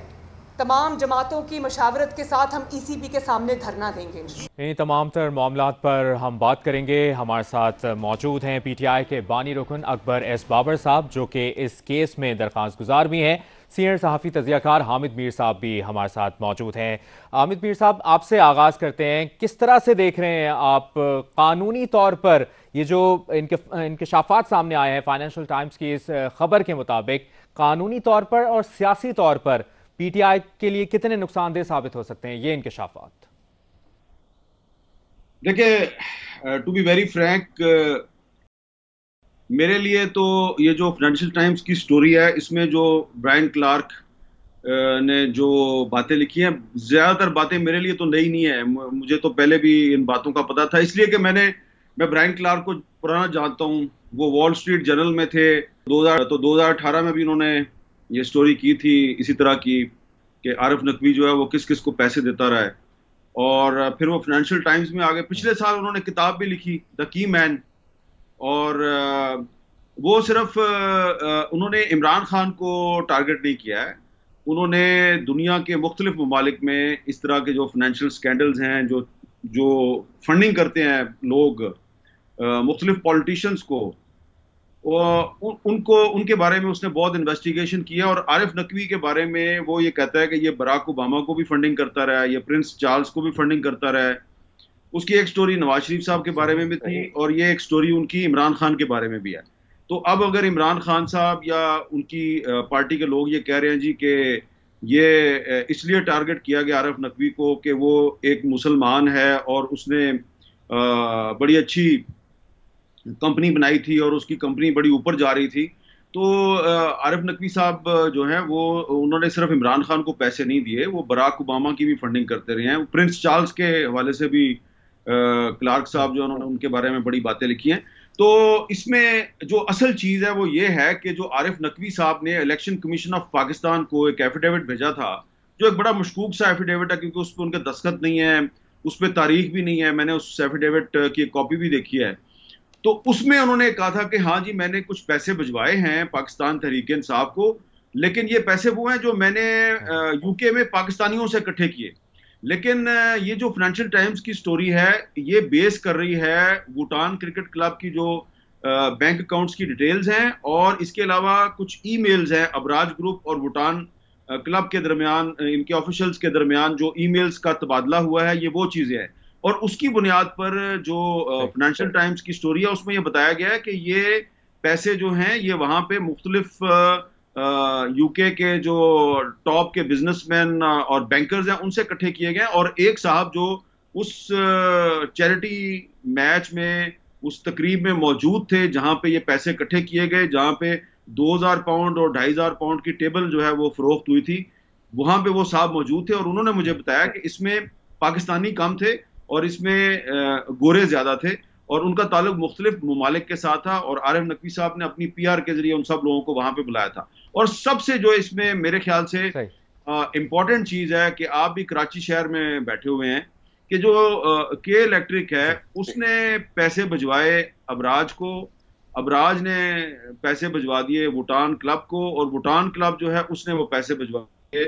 तमाम जमातों की मशावरत के साथ हम ईसीबी के सामने धरना देंगे। इन तमाम तर मामलात पर हम बात करेंगे। हमारे साथ मौजूद हैं पीटीआई के बानी रुकन अकबर एस बाबर साहब, जो कि इस केस में दरख्वास्त गुजार भी हैं। सीनियर सहाफ़ी तज़कियाकार हामिद मीर साहब भी हमारे साथ मौजूद हैं। हामिद मीर साहब, आपसे आगाज़ करते हैं, किस तरह से देख रहे हैं आप कानूनी तौर पर ये जो इंकशाफात सामने आए हैं फाइनेंशियल टाइम्स की इस खबर के मुताबिक, कानूनी तौर पर और सियासी तौर पर पीटीआई के लिए कितने नुकसानदेह साबित हो सकते हैं ये इंकशाफात? देखिए, टू बी वेरी फ्रैंक, मेरे लिए तो ये जो फाइनेंशियल टाइम्स की स्टोरी है, इसमें जो ब्रायन क्लार्क ने जो बातें लिखी हैं, ज़्यादातर बातें मेरे लिए तो नई नहीं है। मुझे तो पहले भी इन बातों का पता था, इसलिए कि मैं ब्रायन क्लार्क को पुराना जानता हूँ। वो वॉल स्ट्रीट जर्नल में थे 2018 में भी उन्होंने ये स्टोरी की थी इसी तरह की कि आरिफ नकवी जो है वो किस किस को पैसे देता रहा है। और फिर वो फाइनेंशियल टाइम्स में आ गए। पिछले साल उन्होंने किताब भी लिखी, द की मैन, और वो सिर्फ उन्होंने इमरान खान को टारगेट नहीं किया है, उन्होंने दुनिया के मुख्तलिफ ममालिक में इस तरह के जो फाइनेंशियल स्कैंडल्स हैं, जो फंडिंग करते हैं लोग मुख्तलिफ पॉलिटिशियंस को, उनके बारे में उसने बहुत इन्वेस्टिगेशन किया। और आरिफ नकवी के बारे में वो ये कहता है कि ये बराक ओबामा को भी फंडिंग करता रहा है, ये प्रिंस चार्ल्स को भी फंडिंग करता रहा है। उसकी एक स्टोरी नवाज शरीफ साहब के बारे में भी थी और ये एक स्टोरी उनकी इमरान खान के बारे में भी है। तो अब अगर इमरान खान साहब या उनकी पार्टी के लोग ये कह रहे हैं जी कि ये इसलिए टारगेट किया गया आरिफ नकवी को कि वो एक मुसलमान है और उसने बड़ी अच्छी कंपनी बनाई थी और उसकी कंपनी बड़ी ऊपर जा रही थी, तो आरिफ नकवी साहब जो हैं वो उन्होंने सिर्फ इमरान खान को पैसे नहीं दिए, वो बराक ओबामा की भी फंडिंग करते रहे हैं। प्रिंस चार्ल्स के हवाले से भी क्लार्क साहब जो उन्होंने उनके बारे में बड़ी बातें लिखी हैं। तो इसमें जो असल चीज़ है वो ये है कि जो आरिफ नकवी साहब ने इलेक्शन कमीशन ऑफ पाकिस्तान को एक एफिडेविट भेजा था, जो एक बड़ा मशकूक सा एफिडेविट है क्योंकि उस पर उनके दस्तखत नहीं है, उस पर तारीख भी नहीं है। मैंने उस एफिडेविट की एक कॉपी भी देखी है। तो उसमें उन्होंने कहा था कि हाँ जी, मैंने कुछ पैसे भिजवाए हैं पाकिस्तान तहरीक इंसाफ को, लेकिन ये पैसे वो हैं जो मैंने यूके में पाकिस्तानियों से इकट्ठे किए। लेकिन ये जो फाइनेंशियल टाइम्स की स्टोरी है ये बेस कर रही है वुटान क्रिकेट क्लब की जो बैंक अकाउंट्स की डिटेल्स हैं, और इसके अलावा कुछ ईमेल्स हैं अबराज ग्रुप और वुटान क्लब के दरमियान, इनके ऑफिशियल्स के दरमियान जो ईमेल्स का तबादला हुआ है, ये वो चीजें हैं। और उसकी बुनियाद पर जो फाइनेंशियल टाइम्स की स्टोरी है उसमें ये बताया गया है कि ये पैसे जो हैं ये वहां पे मुख्तलिफ यूके के जो टॉप के बिजनेसमैन और बैंकर्स हैं उनसे इकट्ठे किए गए, और एक साहब जो उस चैरिटी मैच में, उस तकरीब में मौजूद थे जहां पे ये पैसे इकट्ठे किए गए, जहां पे 2000 पाउंड और 2500 पाउंड की टेबल जो है वो फरोख्त हुई थी, वहां पे वो साहब मौजूद थे। और उन्होंने मुझे बताया कि इसमें पाकिस्तानी कम थे और इसमें गोरे ज्यादा थे, और उनका ताल्लुक मुख्तलिफ ममालिक के साथ था, और आरिफ नकवी साहब ने अपनी PR के जरिए उन सब लोगों को वहां पे बुलाया था। और सबसे जो इसमें मेरे ख्याल से इम्पोर्टेंट चीज है कि आप भी कराची शहर में बैठे हुए हैं कि जो के इलेक्ट्रिक है उसने पैसे भिजवाए अबराज को, अबराज ने पैसे भिजवा दिए वुटान क्लब को, और वुटान क्लब जो है उसने वो पैसे भिजवाए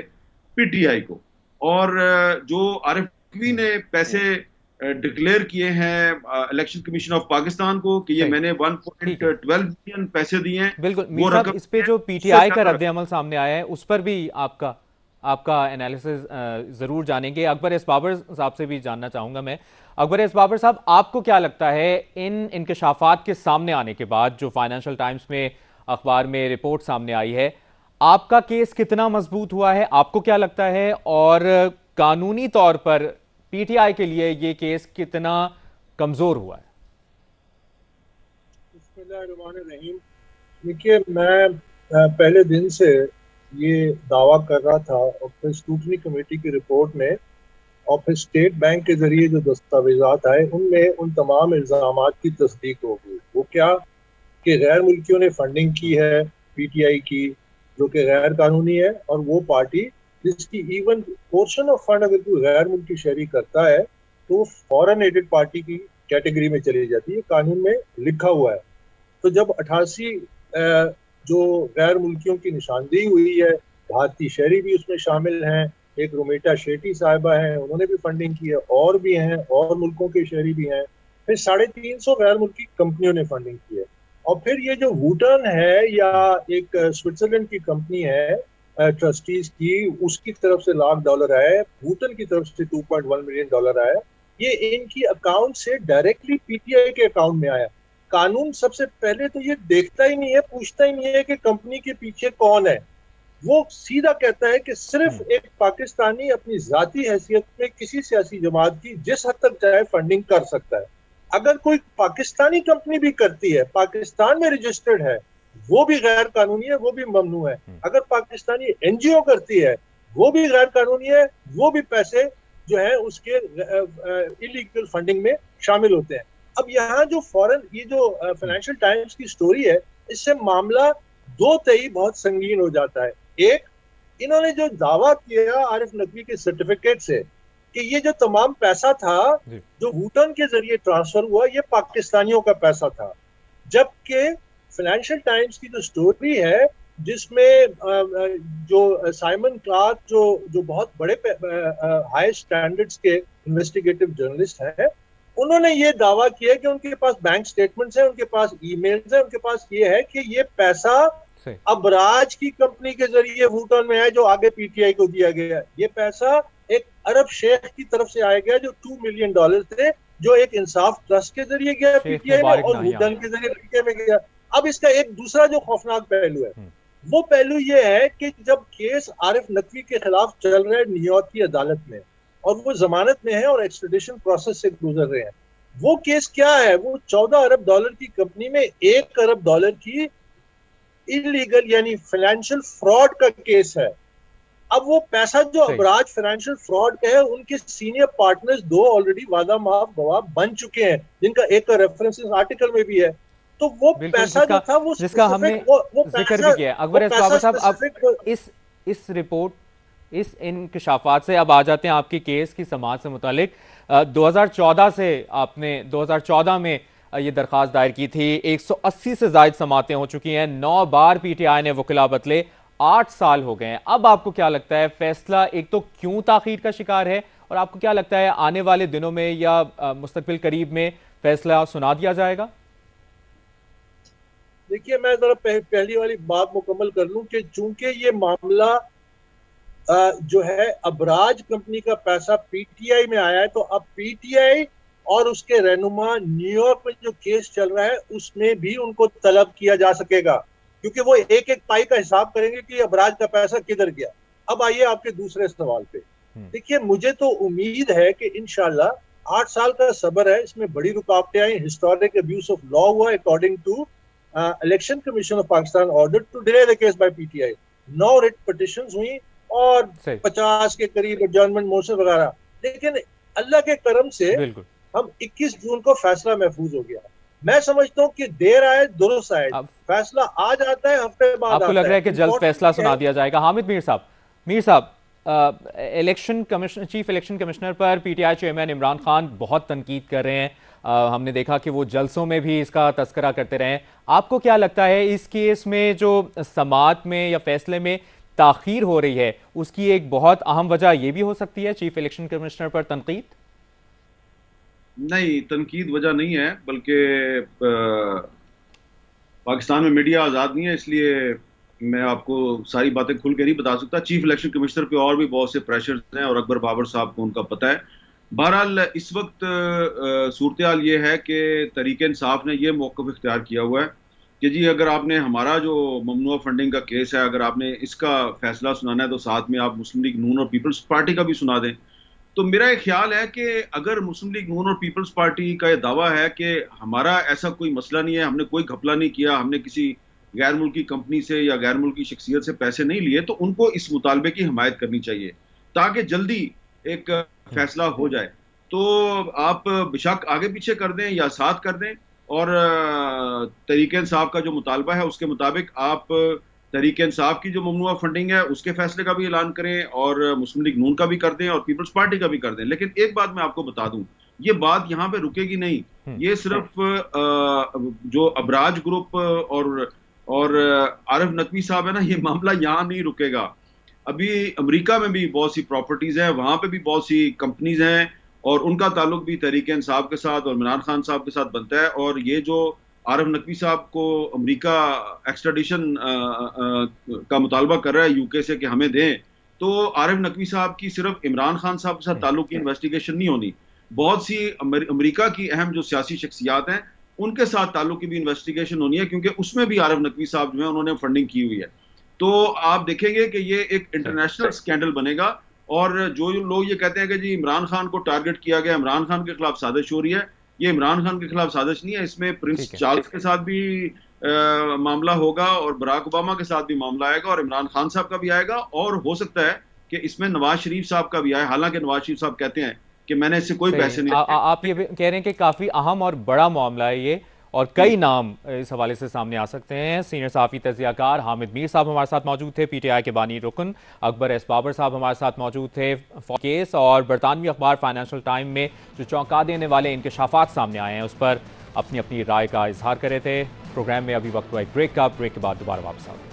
PTI को, और जो आरिफ नकवी ने पैसे डिक्लेयर किए हैं इलेक्शन कमीशन ऑफ पाकिस्तान को कि ये मैंने 1.12 बिलियन पैसे दिए हैं। बिल्कुल मीर साहब, इस पे जो PTI का रद्द-ए-अमल सामने आया है उस पर भी आपका एनालिसिस जरूर जानेंगे। अकबर एस बाबर साहब से भी जानना चाहूंगा मैं। अकबर एस बाबर साहब, आपको क्या लगता है इन इंकशाफात के सामने आने के बाद, जो फाइनेंशियल टाइम्स में अखबार में रिपोर्ट सामने आई है, आपका केस कितना मजबूत हुआ है, आपको क्या लगता है, और कानूनी तौर पर PTI के लिए ये केस कितना कमजोर हुआ है? देखिए, मैं पहले दिन से ये दावा कर रहा था, और फिर स्क्रूटनी कमेटी की रिपोर्ट में और फिर स्टेट बैंक के जरिए जो दस्तावेजात आए उनमें उन तमाम इल्जामात की तस्दीक हो गई। वो क्या कि गैर मुल्कियों ने फंडिंग की है PTI की, जो कि गैर कानूनी है, और वो पार्टी जिसकी इवन पोर्शन ऑफ फंड अगर कोई गैर मुल्की शहरी करता है तो वो फॉरेन एडेड पार्टी की कैटेगरी में चली जाती है, कानून में लिखा हुआ है। तो जब 88 जो गैर मुल्कियों की निशानदेही हुई है, भारतीय शहरी भी उसमें शामिल हैं, एक रोमेटा शेट्टी साहिबा हैं, उन्होंने भी फंडिंग की है, और भी हैं, और मुल्कों के शहरी भी हैं, फिर 350 गैर मुल्की कंपनियों ने फंडिंग की है। और फिर ये जो वुटन है या एक स्विट्जरलैंड की कंपनी है ट्रस्टीज की, उसकी तरफ से $1,00,000 आए, वुटन की तरफ से $2.1 मिलियन आया, ये इनकी अकाउंट से डायरेक्टली PTI के अकाउंट में आया। कानून सबसे पहले तो ये देखता ही नहीं है, पूछता ही नहीं है कि कंपनी के पीछे कौन है, वो सीधा कहता है कि सिर्फ एक पाकिस्तानी अपनी जाती हैसियत में किसी सियासी जमात की जिस हद तक चाहे फंडिंग कर सकता है। अगर कोई पाकिस्तानी कंपनी भी करती है, पाकिस्तान में रजिस्टर्ड है, वो भी गैर कानूनी है, वो भी ममनू है। अगर पाकिस्तानी NGO करती है, वो भी गैर कानूनी है, वो भी पैसे जो है उसके इलीगल फंडिंग में शामिल होते हैं। अब यहाँ जो ये जो फाइनेंशियल टाइम्स की स्टोरी है, इससे मामला दो तई बहुत संगीन हो जाता है। एक, इन्होंने जो दावा किया आरिफ नकवी के सर्टिफिकेट से कि ये जो तमाम पैसा था जो वुटन के जरिए ट्रांसफर हुआ, ये पाकिस्तानियों का पैसा था, जबकि फाइनेंशियल टाइम्स की जो स्टोरी है जिसमें जो साइमन क्लार्क जो बहुत बड़े हाई स्टैंडर्ड्स के इन्वेस्टिगेटिव जर्नलिस्ट हैं, उन्होंने ये दावा किया कि उनके पास बैंक स्टेटमेंट्स हैं, उनके पास ईमेल्स हैं, उनके पास ये है कि ये पैसा अबराज की कंपनी के जरिए वुटन में है जो आगे PTI को दिया गया। ये पैसा एक अरब शेख की तरफ से आया गया जो $2 मिलियन थे, जो एक इंसाफ ट्रस्ट के जरिए गया PTI में और वुटन के जरिए PTI में गया। अब इसका एक दूसरा जो खौफनाक पहलू है, वो पहलू ये है कि जब केस आरिफ नकवी के खिलाफ चल रहा है न्यूयॉर्क की अदालत में और वो जमानत में है और एक्सट्रेडिशन प्रोसेस से गुजर रहे हैं, वो केस क्या है? वो $14 अरब की कंपनी में $1 अरब की इलीगल यानी फाइनेंशियल फ्रॉड का केस है। अब वो पैसा जो अबराज फाइनेंशियल फ्रॉड का है, उनके सीनियर पार्टनर्स 2 ऑलरेडी वादा माफ गवाह बन चुके हैं, जिनका एक का रेफरेंस आर्टिकल में भी है। तो वो पैसा जो था वो जिसका हमने जिक्र भी किया। अकबर एस बाबर साहब, अब इस रिपोर्ट, इस इंकशाफात से अब आ जाते हैं आपकी केस की समाअत से मुतालिक। 2014 से आपने 2014 में ये दरख्वास्त दायर की थी, 180 से ज्यादा समातें हो चुकी हैं, 9 बार PTI ने वकीला बदले, 8 साल हो गए हैं। अब आपको क्या लगता है फैसला एक तो क्यों ताखीर का शिकार है, और आपको क्या लगता है आने वाले दिनों में या मुस्तकबिल करीब में फैसला सुना दिया जाएगा? देखिए, मैं जरा पहली वाली बात मुकम्मल कर लूं कि चूंकि ये मामला जो है अबराज कंपनी का पैसा पीटीआई में आया है, तो अब पीटीआई और उसके रहनुमा न्यूयॉर्क में जो केस चल रहा है उसमें भी उनको तलब किया जा सकेगा, क्योंकि वो एक एक पाई का हिसाब करेंगे कि अबराज का पैसा किधर गया। अब आइए आपके दूसरे सवाल पे। देखिए, मुझे तो उम्मीद है कि इंशाल्लाह 8 साल का सब्र है, इसमें बड़ी रुकावटें आई, हिस्टोरिक अब्यूज ऑफ लॉ हुआ according to election commission of Pakistan order to delay the case by PTI. 9 writ petitions हुई और 50 के करीब एडजॉर्नमेंट मोशन वगैरह, लेकिन अल्लाह के करम से हम 21 जून को फैसला महफूज हो गया। मैं समझता हूँ कि देर आए दुरुस्त आए, फैसला आ जाता है हफ्ते बाद। आपको लग रहा है कि जल्द फैसला सुना दिया जाएगा? हामिद मीर साहब, election commissioner, chief election commissioner पर पीटीआई चेयरमैन इमरान खान बहुत तनकीद कर रहे हैं। हमने देखा कि वो जलसों में भी इसका तस्करा करते रहे हैं। आपको क्या लगता है इस केस में जो समाअत में या फैसले में ताखीर हो रही है उसकी एक बहुत अहम वजह यह भी हो सकती है चीफ इलेक्शन कमिश्नर पर तनकीद? नहीं, तनकीद वजह नहीं है, बल्कि पाकिस्तान में मीडिया आज़ाद नहीं है, इसलिए मैं आपको सारी बातें खुल के नहीं बता सकता। चीफ इलेक्शन कमिश्नर पे और भी बहुत से प्रेशर्स हैं और अकबर बाबर साहब को उनका पता है। बहरहाल इस वक्त सूरत हाल ये है कि तहरीक इंसाफ ने ये मौक़िफ़ इख्तियार किया हुआ है कि जी अगर आपने हमारा जो ममनुआ फंडिंग का केस है, अगर आपने इसका फैसला सुनाना है तो साथ में आप मुस्लिम लीग नून और पीपल्स पार्टी का भी सुना दें। तो मेरा एक ख्याल है कि अगर मुस्लिम लीग नून और पीपल्स पार्टी का ये दावा है कि हमारा ऐसा कोई मसला नहीं है, हमने कोई घपला नहीं किया, हमने किसी गैर मुल्की कंपनी से या गैर मुल्की शख्सियत से पैसे नहीं लिए, तो उनको इस मुतालबे की हिमायत करनी चाहिए ताकि जल्दी एक फैसला हो जाए। तो आप बेशक आगे पीछे कर दें या साथ कर दें, और तहरीक इंसाफ का जो मुतालबा है उसके मुताबिक आप तहरीक इंसाफ की जो ममनुआ फंडिंग है उसके फैसले का भी ऐलान करें और मुस्लिम लीग नून का भी कर दें और पीपल्स पार्टी का भी कर दें। लेकिन एक बात मैं आपको बता दूं, ये बात यहाँ पे रुकेगी नहीं। ये सिर्फ जो अबराज ग्रुप और आरिफ नकवी साहब है ना, ये मामला यहाँ नहीं रुकेगा। अभी अमेरिका में भी बहुत सी प्रॉपर्टीज हैं, वहां पे भी बहुत सी कंपनीज हैं और उनका ताल्लुक भी तहरीक इंसाफ के साथ और इमरान खान साहब के साथ बनता है। और ये जो आरिफ नकवी साहब को अमेरिका एक्स्ट्राडिशन का मुतालबा कर रहा है यूके से कि हमें दें, तो आरिफ नकवी साहब की सिर्फ इमरान खान साहब के साथ ताल्लुक की इन्वेस्टिगेशन नहीं होनी, बहुत सी अमेरिका की अहम जो सियासी शख्सियात हैं उनके साथ ताल्लुक की भी इन्वेस्टिगेशन होनी है, क्योंकि उसमें भी आरिफ नकवी साहब जो है उन्होंने फंडिंग की हुई है। तो आप देखेंगे कि ये एक इंटरनेशनल स्कैंडल बनेगा। और जो लोग ये कहते हैं कि जी इमरान खान को टारगेट किया गया, इमरान खान के खिलाफ साजिश हो रही है, ये इमरान खान के खिलाफ साजिश नहीं है, इसमें प्रिंस चार्ल्स के साथ भी मामला होगा और बराक ओबामा के साथ भी मामला आएगा और इमरान खान साहब का भी आएगा, और हो सकता है कि इसमें नवाज शरीफ साहब का भी आए। हालांकि नवाज शरीफ साहब कहते हैं कि मैंने इससे कोई पैसे नहीं। आप ये कह रहे हैं कि काफी अहम और बड़ा मामला है ये, और कई नाम इस हवाले से सामने आ सकते हैं। सीनियर सहाफ़ी तज़कियाकार हामिद मीर साहब हमारे साथ मौजूद थे, पीटीआई के बानी रुकन अकबर एस बाबर साहब हमारे साथ मौजूद थे केस, और बरतानवी अखबार फाइनेंशियल टाइम में जो चौंका देने वाले इंकशाफात सामने आए हैं उस पर अपनी अपनी राय का इजहार कर रहे थे। प्रोग्राम में अभी वक्त हुआ एक ब्रेक का, ब्रेक के बाद दोबारा वापस आए।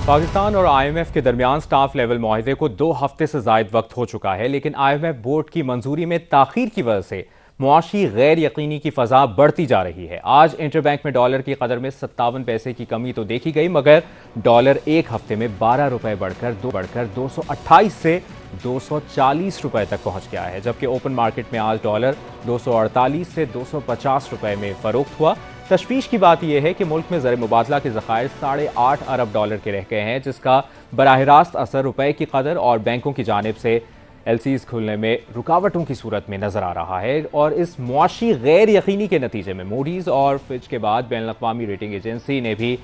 पाकिस्तान और IMF के दरमियान स्टाफ लेवल मुआहदे को 2 हफ्ते से ज़ायद वक्त हो चुका है, लेकिन IMF बोर्ड की मंजूरी में ताख़ीर की वजह से मुआशी गैर यकीनी की फ़ज़ा बढ़ती जा रही है। आज इंटरबैंक में डॉलर की कदर में 57 पैसे की कमी तो देखी गई, मगर डॉलर एक हफ्ते में 12 रुपये बढ़कर 228 से 240 रुपये तक पहुँच गया है, जबकि ओपन मार्केट में आज डॉलर 248 से 250 रुपये में फ़रोख्त हुआ। तशवीश की बात यह है कि मुल्क में ज़र मुबादला के ज़खायर 8.5 अरब डॉलर के रह गए हैं, जिसका बराह रास्त असर रुपए की कदर और बैंकों की जानिब से LCs खुलने में रुकावटों की सूरत में नजर आ रहा है। और इस मुआशी गैर यकीनी के नतीजे में मूडीज़ और फिच के बाद बैनुल अक़वामी रेटिंग एजेंसी ने भी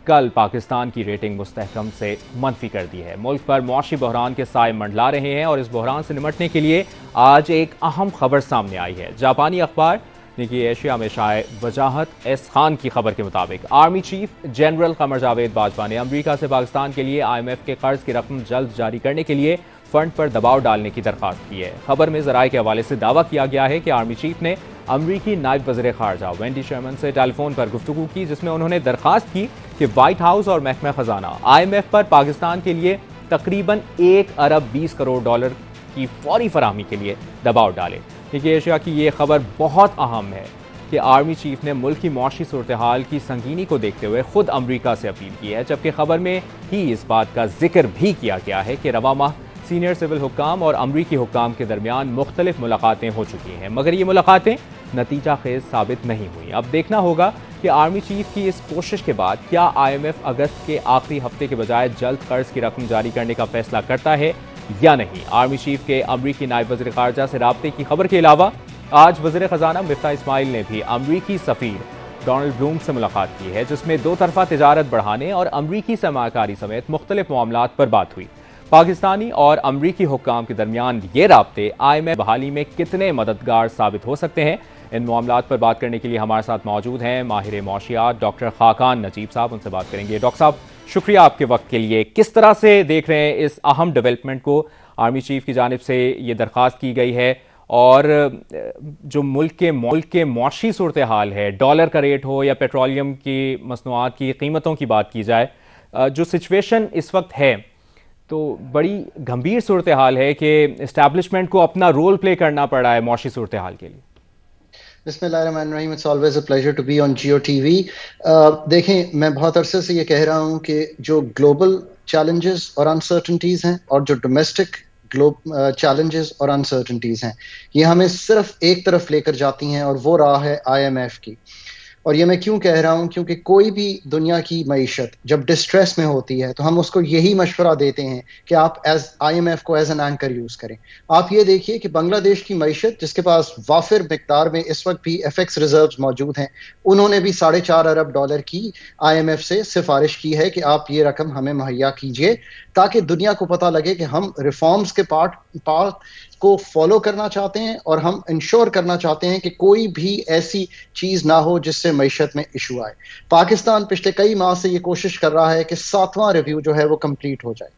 कल पाकिस्तान की रेटिंग मुस्तहकम से मनफी कर दी है। मुल्क पर मुआशी बहरान के साए मंडला रहे हैं और इस बहरान से निमटने के लिए आज एक अहम खबर सामने आई है। जापानी अखबार निकी एशिया में शाये वजाहत एस खान की खबर के मुताबिक army chief general Qamar Javed Bajwa ने अमरीका से पाकिस्तान के लिए IMF के कर्ज की रकम जल्द जारी करने के लिए फंड पर दबाव डालने की दरखास्त की है। खबर में ज़राए के हवाले से दावा किया गया है कि आर्मी चीफ ने अमरीकी नायब वज़ीर ख़ारजा वेंडी शर्मन से टेलीफोन पर गुफ्तगू की, जिसमें उन्होंने दरखास्त की कि व्हाइट हाउस और महकमा ख़जाना IMF पर पाकिस्तान के लिए तकरीबन $1 अरब 20 करोड़ की फौरी फराहमी के लिए दबाव डाले। क्योंकि एशिया की ये खबर बहुत अहम है कि आर्मी चीफ ने मुल्क की मौशी सूरत हाल की संगीनी को देखते हुए खुद अमरीका से अपील की है, जबकि खबर में ही इस बात का जिक्र भी किया गया है कि रवा माह सीनियर सिविल हुक्काम और अमरीकी हुक्काम के दरमियान मुख्तलिफ मुलाकातें हो चुकी हैं, मगर ये मुलाकातें नतीजा खेज साबित नहीं हुई। अब देखना होगा कि आर्मी चीफ की इस कोशिश के बाद क्या IMF अगस्त के आखिरी हफ्ते के बजाय जल्द कर्ज की रकम जारी करने का फैसला करता है या नहीं। आर्मी चीफ के अमरीकी नायब वज़ीर ख़ारजा से राब्ते की खबर के अलावा आज वज़ीर ख़जाना मिफ्ता इस्माइल ने भी अमरीकी सफ़ीर डोनाल्ड ब्लूम से मुलाकात की है, जिसमें दो तरफ़ा तिजारत बढ़ाने और अमरीकी सरमाकारी समेत मुख्तलिफ मामलात पर बात हुई। पाकिस्तानी और अमरीकी हुक्काम के दरमियान ये राब्ते IMF बहाली में कितने मददगार साबित हो सकते हैं, इन मामलात पर बात करने के लिए हमारे साथ मौजूद हैं माहिर मौशियात डॉक्टर खाकान नजीब साहब। उनसे बात करेंगे। डॉक्टर साहब, शुक्रिया आपके वक्त के लिए। किस तरह से देख रहे हैं इस अहम डेवलपमेंट को? आर्मी चीफ की जानिब से ये दरख्वास्त की गई है और जो मुल्क के मौशी सूरत हाल है, डॉलर का रेट हो या पेट्रोलियम की मसनूआत की कीमतों की बात की जाए, जो सिचुएशन इस वक्त है तो बड़ी गंभीर सूरत हाल है कि इस्टेब्लिशमेंट को अपना रोल प्ले करना पड़ा है मौशी सूरत हाल के लिए। बिस्मिल्लाहिर्रहमानिर्रहीम, it's always a pleasure to be on Geo TV. देखें, मैं बहुत अरसे से ये कह रहा हूँ कि जो ग्लोबल चैलेंजेस और अनसर्टनिटीज़ हैं और जो डोमेस्टिक चैलेंजेस और अनसर्टनिटीज़ हैं, ये हमें सिर्फ एक तरफ लेकर जाती हैं और वो राह है IMF की। और ये मैं क्यों कह रहा हूँ, क्योंकि कोई भी दुनिया की मईशत जब डिस्ट्रेस में होती है तो हम उसको यही मशवरा देते हैं कि आप IMF को एज एन एंकर यूज करें। आप ये देखिए कि बांग्लादेश की मईशत, जिसके पास वाफिर मिकदार में इस वक्त भी FX रिजर्व्स मौजूद हैं, उन्होंने भी $4.5 अरब की IMF से सिफारिश की है कि आप ये रकम हमें मुहैया कीजिए, ताकि दुनिया को पता लगे कि हम रिफॉर्म्स के पार्ट को फॉलो करना चाहते हैं और हम इंश्योर करना चाहते हैं कि कोई भी ऐसी चीज ना हो जिससे मईशत में इशू आए। पाकिस्तान पिछले कई माह से ये कोशिश कर रहा है कि 7वां रिव्यू जो है वो कंप्लीट हो जाए।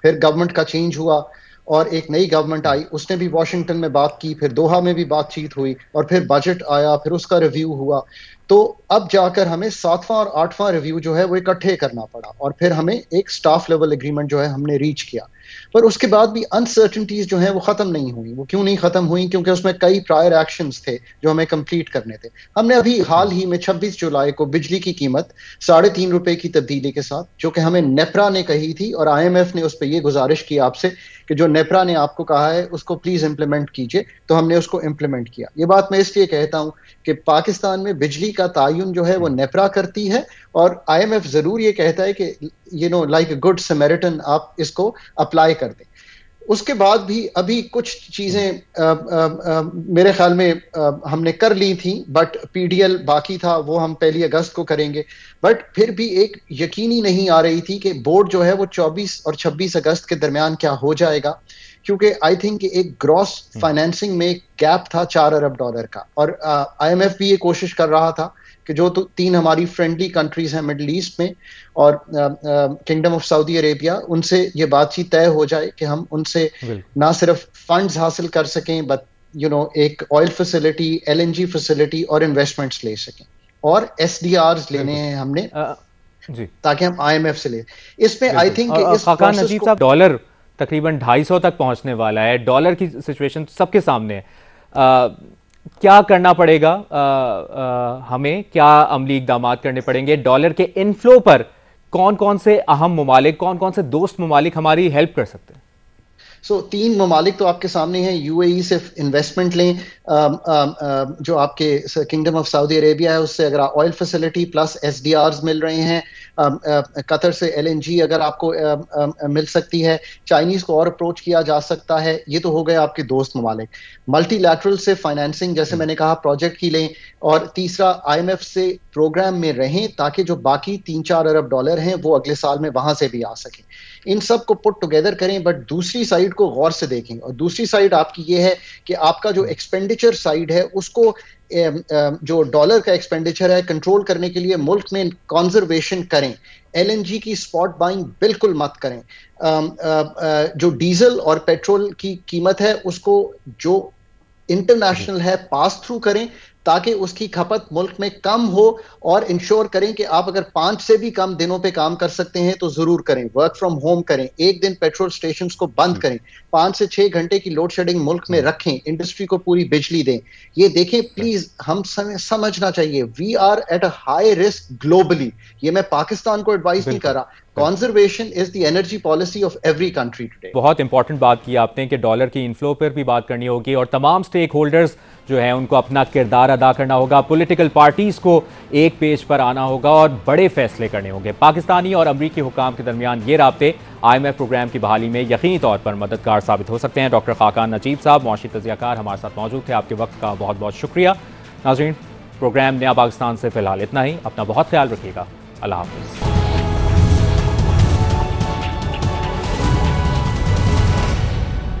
फिर गवर्नमेंट का चेंज हुआ और एक नई गवर्नमेंट आई, उसने भी वॉशिंगटन में बात की, फिर दोहा में भी बातचीत हुई और फिर बजट आया, फिर उसका रिव्यू हुआ। तो अब जाकर हमें 7वां और 8वां रिव्यू जो है वो इकट्ठे करना पड़ा और फिर हमें एक स्टाफ लेवल एग्रीमेंट जो है हमने रीच किया। पर उसके बाद भी अनसर्टेनिटीज जो हैं वो खत्म नहीं हुई। वो क्यों नहीं खत्म हुई? क्योंकि उसमें कई प्रायर एक्शंस थे जो हमें कंप्लीट करने थे। हमने अभी हाल ही में 26 जुलाई को बिजली की कीमत ₹3.5 की तब्दीली के साथ, जो कि हमें नेपरा ने कही थी और IMF ने उस पर यह गुजारिश की आपसे कि जो नेपरा ने आपको कहा है उसको प्लीज इंप्लीमेंट कीजिए, तो हमने उसको इंप्लीमेंट किया। ये बात मैं इसलिए कहता हूं कि पाकिस्तान में बिजली का तायुन जो है वो नेपरा करती है और IMF जरूर ये कहता है कि लाइक अ गुड समैरिटन आप इसको अप्लाई कर दें। उसके बाद भी अभी कुछ चीजें मेरे ख्याल में हमने कर ली थी, बट PDL बाकी था, वो हम 1 अगस्त को करेंगे। बट फिर भी एक यकीनी नहीं आ रही थी कि बोर्ड जो है वो 24 और 26 अगस्त के दरमियान क्या हो जाएगा, क्योंकि आई थिंक एक ग्रॉस फाइनेंसिंग में गैप था $4 अरब का। और IMF भी ये कोशिश कर रहा था कि जो 3 हमारी फ्रेंडली कंट्रीज हैं मिडल ईस्ट में और किंगडम ऑफ सऊदी अरेबिया, उनसे ये बातचीत तय हो जाए कि हम उनसे ना सिर्फ फंड्स हासिल कर सकें बट एक ऑयल फैसिलिटी, LNG फैसिलिटी और इन्वेस्टमेंट्स ले सकें, और SDRs लेने हैं हमने जी, ताकि हम IMF से ले। इसमें आई थिंक नजीब साहब, डॉलर तकरीबन 250 तक पहुंचने वाला है। डॉलर की सिचुएशन सबके सामने है। क्या करना पड़ेगा हमें? क्या अमली इक़दाम करने पड़ेंगे? डॉलर के इनफ्लो पर कौन कौन से अहम ममालिक, कौन कौन से दोस्त ममालिक हमारी हेल्प कर सकते हैं? 3 ममालिक तो आपके सामने हैं। UAE से इन्वेस्टमेंट लें, जो आपके किंगडम ऑफ सऊदी अरेबिया है उससे अगर ऑयल फैसिलिटी प्लस SDRs मिल रहे हैं, कतर से LNG अगर आपको मिल सकती है, चाइनीज को और अप्रोच किया जा सकता है। ये तो हो गए आपके दोस्त ममालिक। मल्टीलैटरल से फाइनेंसिंग, जैसे मैंने कहा, प्रोजेक्ट की लें, और तीसरा IMF से प्रोग्राम में रहें ताकि जो बाकी $3-4 अरब हैं वो अगले साल में वहां से भी आ सके। इन सब को पुट टुगेदर करें, बट दूसरी साइड को गौर से देखें। और दूसरी साइड आपकी ये है कि आपका जो एक्सपेंडिचर साइड है उसको जो डॉलर का एक्सपेंडिचर है कंट्रोल करने के लिए मुल्क में कंजर्वेशन करें। LNG की स्पॉट बाइंग बिल्कुल मत करें। जो डीजल और पेट्रोल की कीमत है उसको जो इंटरनेशनल है पास थ्रू करें ताकि उसकी खपत मुल्क में कम हो, और इंश्योर करें कि आप अगर 5 से भी कम दिनों पे काम कर सकते हैं तो जरूर करें। वर्क फ्रॉम होम करें, एक दिन पेट्रोल स्टेशंस को बंद करें, 5 से 6 घंटे की लोड शेडिंग मुल्क में रखें, इंडस्ट्री को पूरी बिजली दें। ये देखें प्लीज, हम समझना चाहिए we are at a high risk globally. ये मैं पाकिस्तान को एडवाइस नहीं कर रहा, conservation is the energy policy of every country today. बहुत इंपॉर्टेंट बात की आपने कि डॉलर की इनफ्लो पर भी बात करनी होगी और तमाम स्टेक होल्डर्स जो है उनको अपना किरदार अदा करना होगा। पॉलिटिकल पार्टीज को एक पेज पर आना होगा और बड़े फैसले करने होंगे। पाकिस्तानी और अमरीकी हुकाम के दरमियान ये राब्ते IMF प्रोग्राम की बहाली में यकीनी तौर पर मददगार साबित हो सकते हैं। डॉक्टर खाकान नजीब साहब, मुआशी तजियाकार हमारे साथ मौजूद थे। आपके वक्त का बहुत बहुत शुक्रिया। नाज़रीन, प्रोग्राम नया पाकिस्तान से फिलहाल इतना ही। अपना बहुत ख्याल रखिएगा। अल्लाह हाफ़िज़।